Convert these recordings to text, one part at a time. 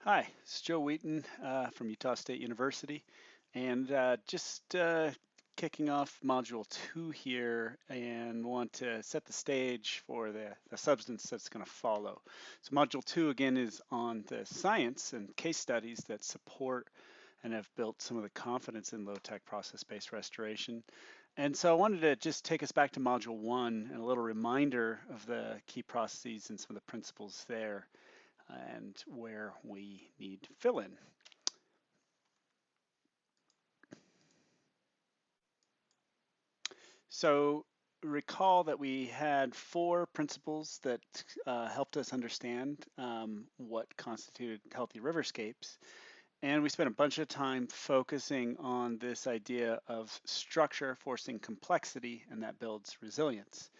Hi, it's Joe Wheaton from Utah State University, and just kicking off Module 2 here and want to set the stage for the substance that's going to follow. So Module 2 again is on the science and case studies that support and have built some of the confidence in low-tech process-based restoration. And so I wanted to just take us back to Module 1 and a little reminder of the key processes and some of the principles there and where we need fill in. So recall that we had four principles that helped us understand what constituted healthy riverscapes. And we spent a bunch of time focusing on this idea of structure forcing complexity, and that builds resilience.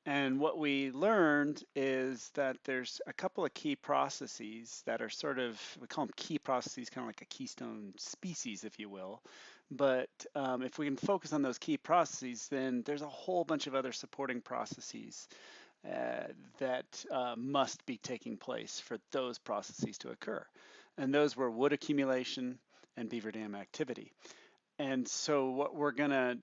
And what we learned is that there's a couple of key processes that are sort of, we call them key processes, kind of like a keystone species, if you will. But if we can focus on those key processes, then there's a whole bunch of other supporting processes that must be taking place for those processes to occur. And those were wood accumulation and beaver dam activity. And so what we're going to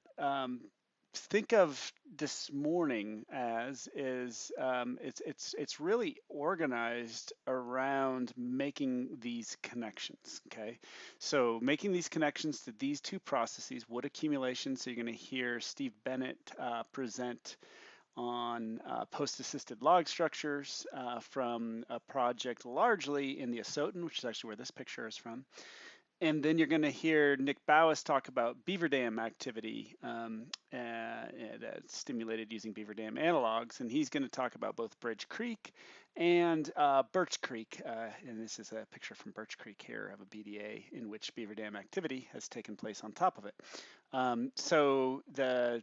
think of this morning as is it's really organized around making these connections. Okay, so making these connections to these two processes, wood accumulation. So you're going to hear Steve Bennett present on post-assisted log structures from a project largely in the Asotin, which is actually where this picture is from. And then you're going to hear Nick Bowis talk about beaver dam activity stimulated using beaver dam analogs. And he's going to talk about both Bridge Creek and Birch Creek. And this is a picture from Birch Creek here of a BDA in which beaver dam activity has taken place on top of it. So the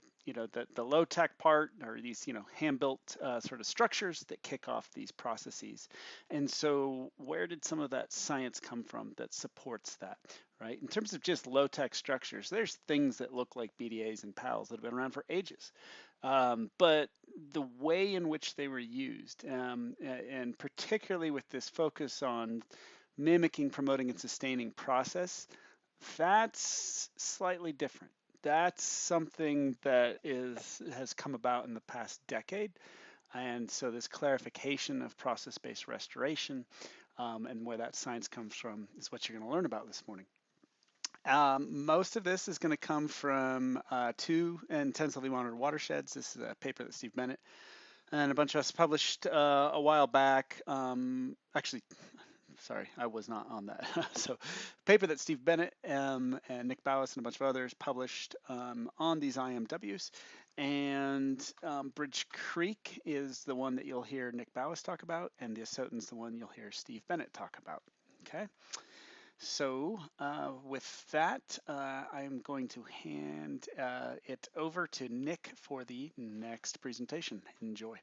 low tech part are these hand built sort of structures that kick off these processes. And so where did some of that science come from that supports that, right? In terms of just low tech structures, there's things that look like BDAs and PALs that have been around for ages. But the way in which they were used, and particularly with this focus on mimicking, promoting, and sustaining process, that's slightly different. That's something that has come about in the past decade. And so this clarification of process-based restoration and where that science comes from is what you're going to learn about this morning. Most of this is going to come from two intensively monitored watersheds. This is a paper that Steve Bennett and a bunch of us published a while back. Actually, sorry, I was not on that. So, paper that Steve Bennett and Nick Bowis and a bunch of others published on these IMWs. And Bridge Creek is the one that you'll hear Nick Bowis talk about, and the Asotin's the one you'll hear Steve Bennett talk about. Okay. So with that, I'm going to hand it over to Nick for the next presentation. Enjoy.